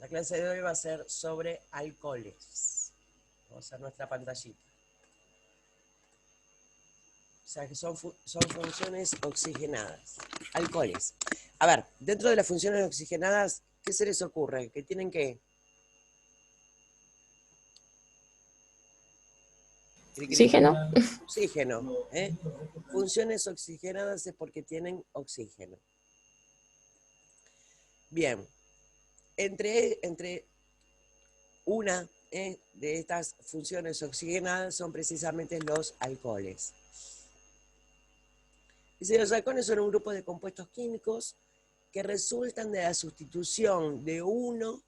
La clase de hoy va a ser sobre alcoholes. Vamos a hacer nuestra pantallita. O sea, que son funciones oxigenadas. Alcoholes. A ver, dentro de las funciones oxigenadas, ¿qué se les ocurre? Que tienen que... Oxígeno. Oxígeno. Funciones oxigenadas es porque tienen oxígeno. Bien. Entre una de estas funciones oxigenadas son precisamente los alcoholes. Dice, los alcoholes son un grupo de compuestos químicos que resultan de la sustitución de uno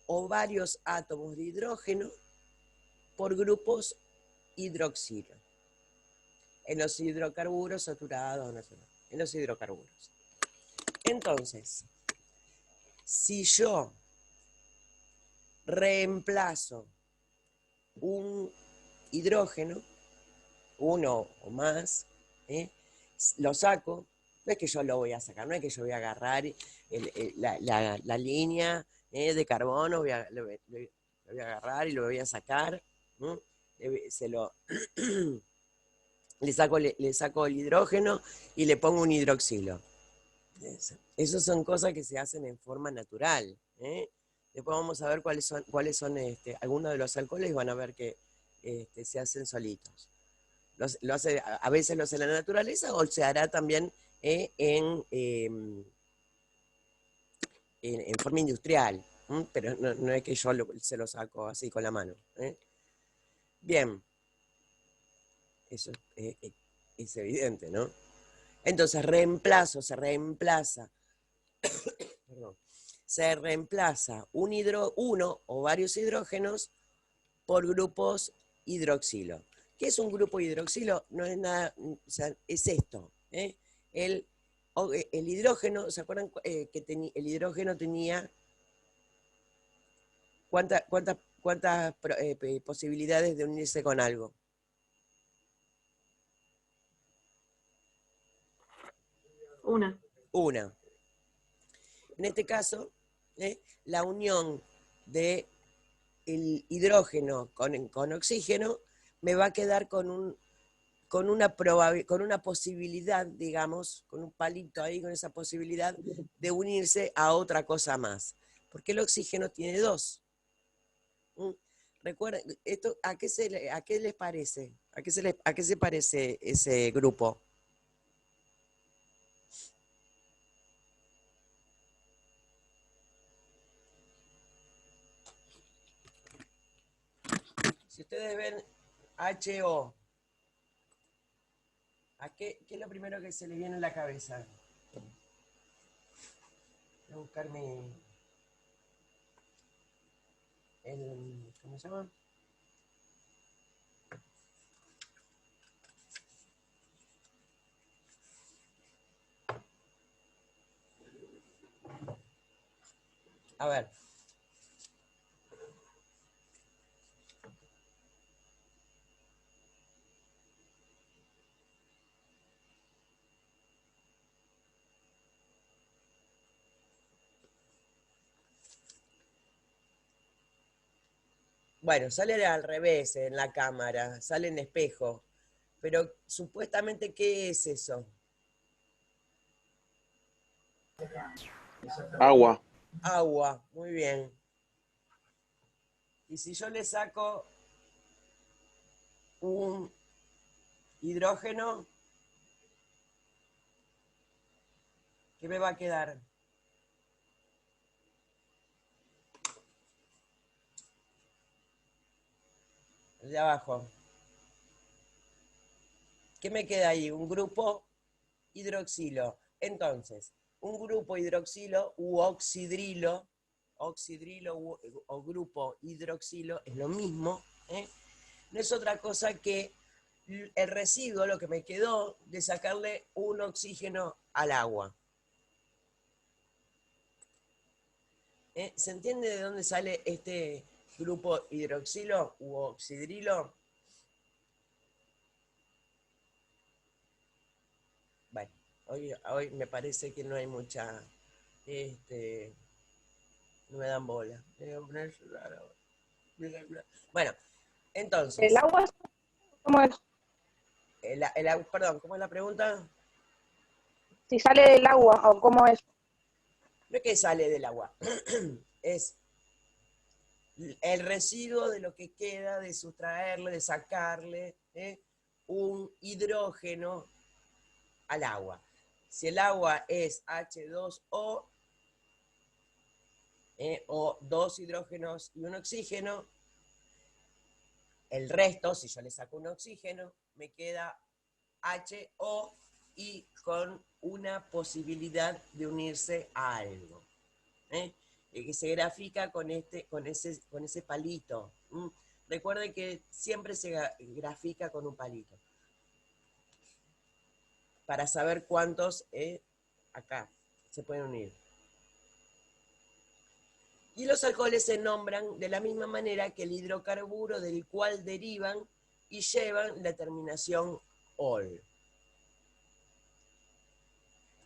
o varios átomos de hidrógeno por grupos hidroxilo. En los hidrocarburos saturados, en los hidrocarburos. Entonces, si yo reemplazo un hidrógeno, uno o más, lo saco, no es que yo lo voy a sacar, no es que yo voy a agarrar la línea de carbono, lo voy a agarrar y lo voy a sacar, le saco el hidrógeno y le pongo un hidroxilo. Esas son cosas que se hacen en forma natural. Después vamos a ver cuáles son algunos de los alcoholes, van a ver que se hacen solitos. A veces lo hace la naturaleza o se hará también en forma industrial, pero no es que yo se lo saco así con la mano. Bien, eso es evidente, ¿no? Entonces, se reemplaza uno o varios hidrógenos por grupos hidroxilo. ¿Qué es un grupo hidroxilo? No es nada, o sea, es esto. El hidrógeno, ¿se acuerdan que el hidrógeno tenía cuántas posibilidades de unirse con algo? Una. Una. En este caso, la unión de el hidrógeno con oxígeno me va a quedar con una posibilidad, digamos, con un palito ahí, con esa posibilidad de unirse a otra cosa más. Porque el oxígeno tiene dos. Recuerden, esto, ¿a qué les parece? ¿A qué se parece ese grupo? Si ustedes ven HO, ¿qué es lo primero que se le viene a la cabeza? Voy a buscar ¿cómo se llama? A ver. Bueno, sale al revés en la cámara, sale en espejo. Pero supuestamente, ¿qué es eso? Agua. Agua, muy bien. Y si yo le saco un hidrógeno, ¿qué me va a quedar? El de abajo. ¿Qué me queda ahí? Un grupo hidroxilo. Entonces, un grupo hidroxilo u oxidrilo o grupo hidroxilo es lo mismo, no es otra cosa que el residuo, lo que me quedó de sacarle un oxígeno al agua. ¿Se entiende de dónde sale este grupo hidroxilo u oxidrilo? Bueno, hoy me parece que no hay No me dan bola. Bueno, ¿El entonces, agua cómo es? perdón, ¿cómo es la pregunta? Si sale del agua o cómo es. No es que sale del agua, es el residuo de lo que queda de sustraerle, de sacarle un hidrógeno al agua. Si el agua es H2O, o dos hidrógenos y un oxígeno, el resto, si yo le saco un oxígeno, me queda HO y con una posibilidad de unirse a algo. Que se grafica con ese palito. Recuerden que siempre se grafica con un palito. Para saber cuántos acá se pueden unir. Y los alcoholes se nombran de la misma manera que el hidrocarburo del cual derivan y llevan la terminación ol.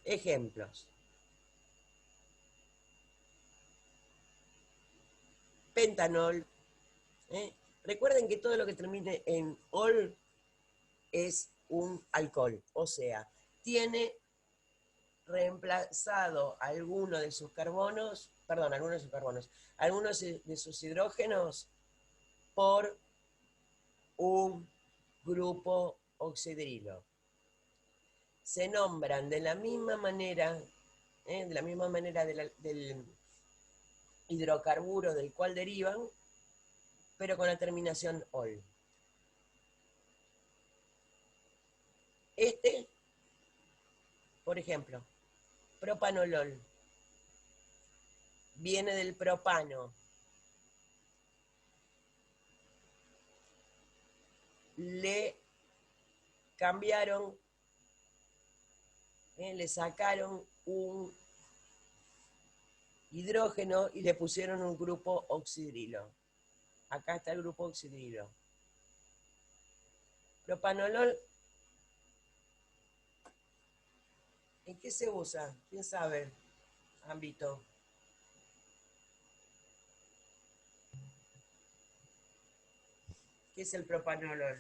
Ejemplos. Pentanol. Recuerden que todo lo que termine en ol es un alcohol, o sea, tiene reemplazado algunos de sus carbonos, algunos de sus hidrógenos por un grupo oxidrilo. Se nombran de la misma manera, del hidrocarburo del cual derivan, pero con la terminación ol. Por ejemplo, propanolol, viene del propano. Le cambiaron, le sacaron un hidrógeno y le pusieron un grupo oxidrilo. Acá está el grupo oxidrilo. Propanolol, ¿en qué se usa? ¿Quién sabe? Ámbito. ¿Qué es el propanolol?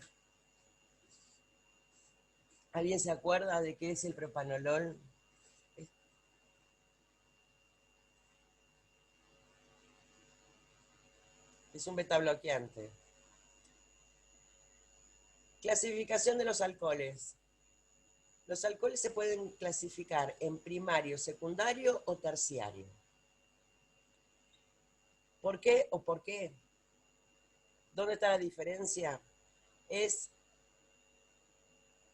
¿Alguien se acuerda de qué es el propanolol? Es un betabloqueante. Clasificación de los alcoholes. Los alcoholes se pueden clasificar en primario, secundario o terciario. ¿Por qué o por qué? ¿Dónde está la diferencia? Es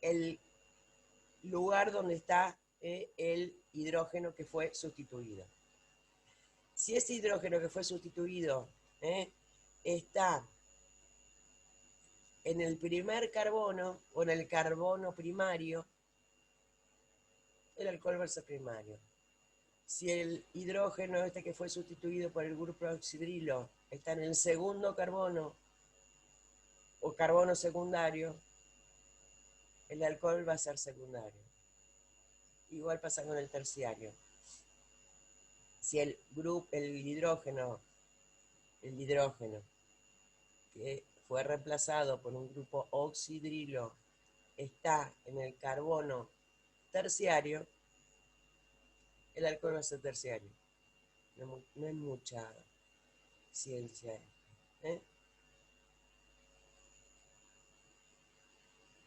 el lugar donde está el hidrógeno que fue sustituido. Si ese hidrógeno que fue sustituido está en el primer carbono o en el carbono primario, el alcohol va a ser primario. Si el hidrógeno que fue sustituido por el grupo oxidrilo está en el segundo carbono o carbono secundario, el alcohol va a ser secundario. Igual pasa con el terciario. Si el hidrógeno que fue reemplazado por un grupo oxidrilo está en el carbono terciario, el alcohol va a ser terciario. No hay mucha ciencia.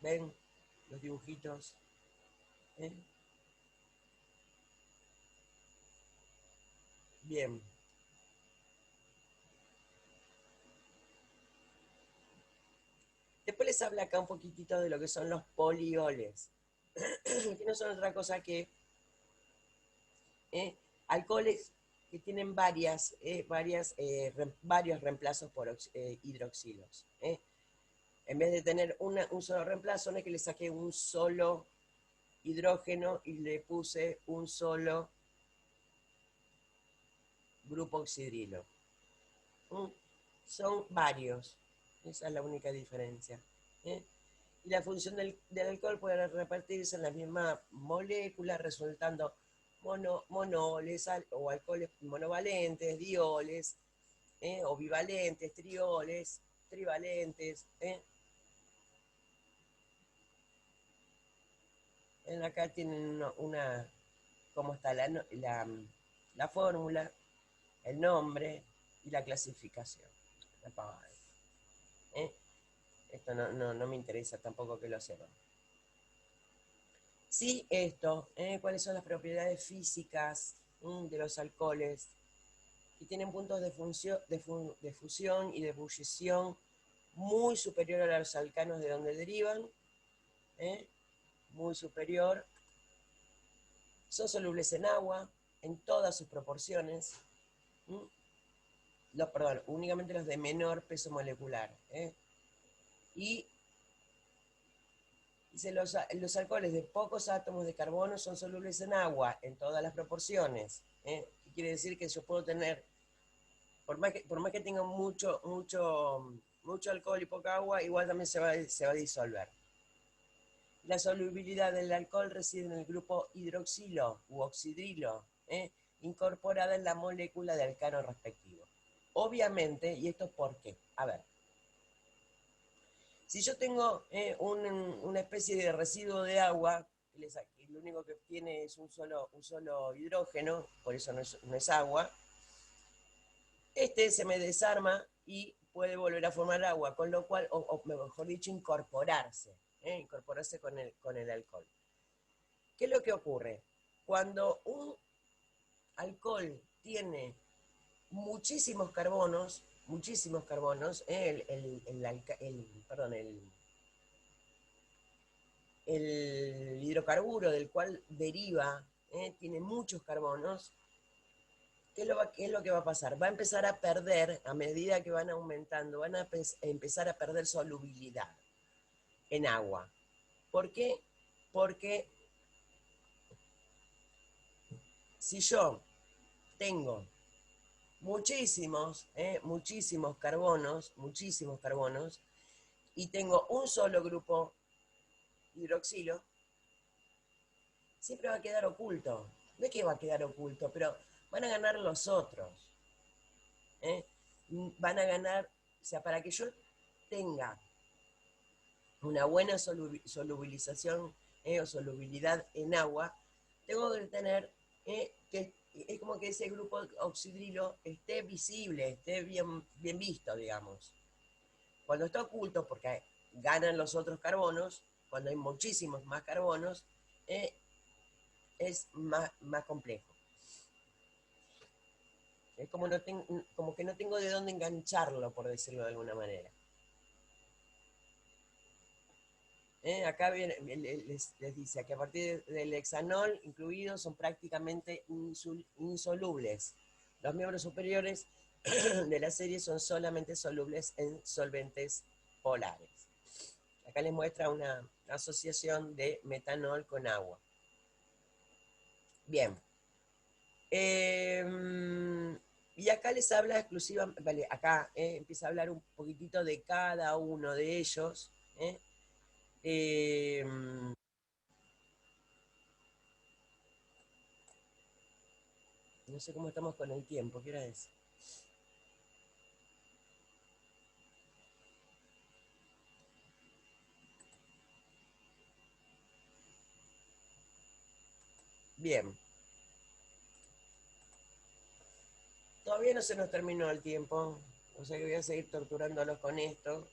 ¿Ven los dibujitos? Bien. Después les habla acá un poquitito de lo que son los polioles, que no son otra cosa que alcoholes que tienen varios reemplazos por hidroxilos. En vez de tener un solo reemplazo, no es que le saqué un solo hidrógeno y le puse un solo grupo oxidrilo. Son varios. Esa es la única diferencia. Y la función del alcohol puede repartirse en la misma molécula, resultando monoles o alcoholes monovalentes, dioles, o bivalentes, trioles, trivalentes. Acá tienen cómo está la fórmula, el nombre y la clasificación. La pavada. Esto no me interesa tampoco que lo sepan. Sí, esto, cuáles son las propiedades físicas de los alcoholes, que tienen puntos de fusión y de ebullición muy superior a los alcanos de donde derivan, muy superior. Son solubles en agua, en todas sus proporciones. Perdón, únicamente los de menor peso molecular. Y dice, los alcoholes de pocos átomos de carbono son solubles en agua, en todas las proporciones. ¿Qué quiere decir? Que yo puedo tener, por más que tenga mucho alcohol y poca agua, igual también se va a disolver. La solubilidad del alcohol reside en el grupo hidroxilo u oxidrilo, incorporada en la molécula de alcano respectivo. Obviamente, ¿y esto es por qué? A ver, si yo tengo una especie de residuo de agua, que lo único que tiene es un solo hidrógeno, por eso no es agua, se me desarma y puede volver a formar agua, con lo cual, o mejor dicho, incorporarse con el alcohol. ¿Qué es lo que ocurre? Cuando un alcohol tiene muchísimos carbonos, el hidrocarburo del cual deriva, tiene muchos carbonos, ¿qué es lo que va a pasar? Va a empezar a perder, a medida que van aumentando, van a empezar a perder solubilidad en agua. ¿Por qué? Porque si yo tengo muchísimos carbonos, y tengo un solo grupo hidroxilo, siempre va a quedar oculto. No es que va a quedar oculto, pero van a ganar los otros. Van a ganar, o sea, para que yo tenga una buena solubilización o solubilidad en agua, tengo que tener que es como que ese grupo oxidrilo esté visible, esté bien visto, digamos. Cuando está oculto, porque ganan los otros carbonos, cuando hay muchísimos más carbonos, es más complejo. Es como que no tengo de dónde engancharlo, por decirlo de alguna manera. Acá les dice que a partir del hexanol incluido son prácticamente insolubles. Los miembros superiores de la serie son solamente solubles en solventes polares. Acá les muestra una asociación de metanol con agua. Bien. Y acá les habla exclusivamente, vale, acá empieza a hablar un poquitito de cada uno de ellos. No sé cómo estamos con el tiempo, ¿qué hora es? Bien. Todavía no se nos terminó el tiempo, o sea que voy a seguir torturándolos con esto,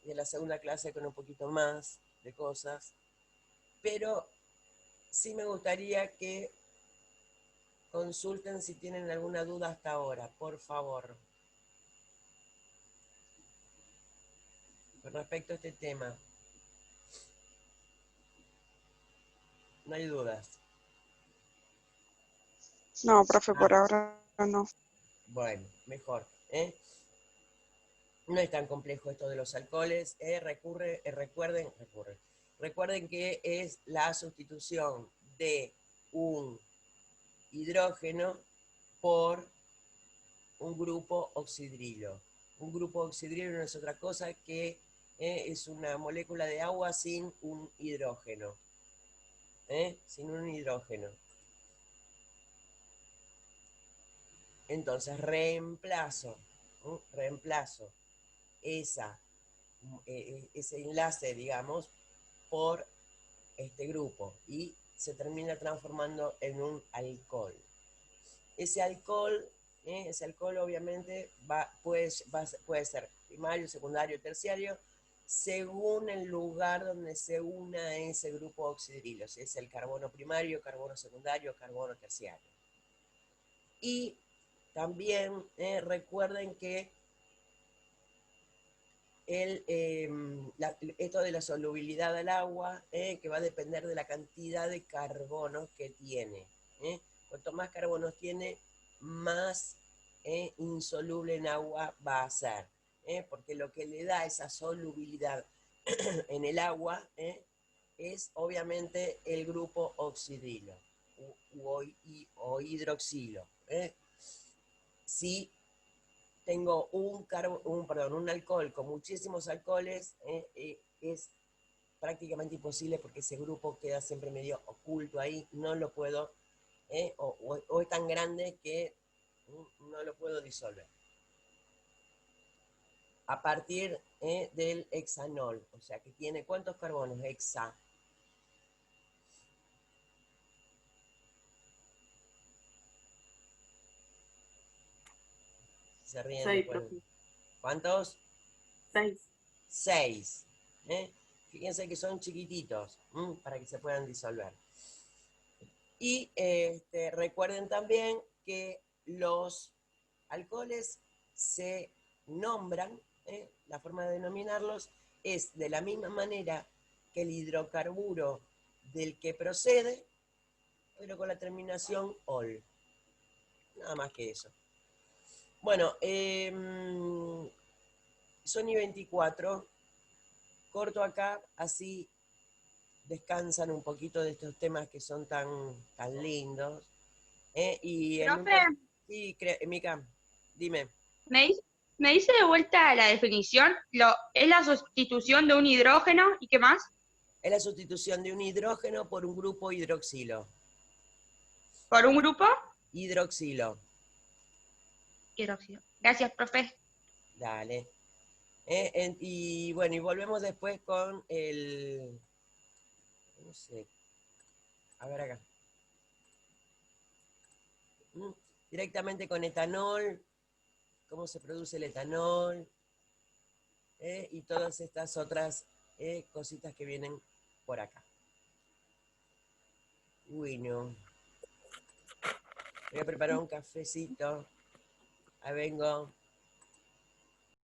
y en la segunda clase con un poquito más de cosas, pero sí me gustaría que consulten si tienen alguna duda hasta ahora, por favor, con respecto a este tema. No hay dudas. No, profe, por ahora no. Bueno, mejor. No es tan complejo esto de los alcoholes. Recuerden que es la sustitución de un hidrógeno por un grupo oxidrilo. Un grupo oxidrilo no es otra cosa que es una molécula de agua sin un hidrógeno. Sin un hidrógeno. Entonces reemplazo ese enlace, digamos, por este grupo y se termina transformando en un alcohol. Ese alcohol obviamente puede ser primario, secundario, terciario, según el lugar donde se una a ese grupo oxidrilo, si es el carbono primario, carbono secundario, carbono terciario. Y también recuerden que esto de la solubilidad del agua, que va a depender de la cantidad de carbonos que tiene. Cuanto más carbonos tiene, más insoluble en agua va a ser. Porque lo que le da esa solubilidad en el agua es obviamente el grupo oxidrilo o hidroxilo. Si tengo un alcohol con muchísimos alcoholes, es prácticamente imposible porque ese grupo queda siempre medio oculto ahí, no lo puedo, o es tan grande que no lo puedo disolver. A partir del hexanol, o sea que tiene ¿cuántos carbonos? Hexa. Se ríen 6, después. profe. ¿Cuántos? 6. 6. Fíjense que son chiquititos para que se puedan disolver. Y recuerden también que los alcoholes se nombran, la forma de denominarlos es de la misma manera que el hidrocarburo del que procede, pero con la terminación ol. Nada más que eso. Bueno, son y 24. Corto acá, así descansan un poquito de estos temas que son tan lindos. Y en un Profe, sí, Mica, dime. ¿me dice, me dice de vuelta la definición? ¿Es la sustitución de un hidrógeno y qué más? Es la sustitución de un hidrógeno por un grupo hidroxilo. ¿Por un grupo? Hidroxilo. Hidróxido. Gracias, profe. Dale. Y bueno, y volvemos después con el... No sé. A ver acá. Directamente con etanol. Cómo se produce el etanol. Y todas estas otras cositas que vienen por acá. Bueno. Voy a preparar un cafecito. Ahí vengo.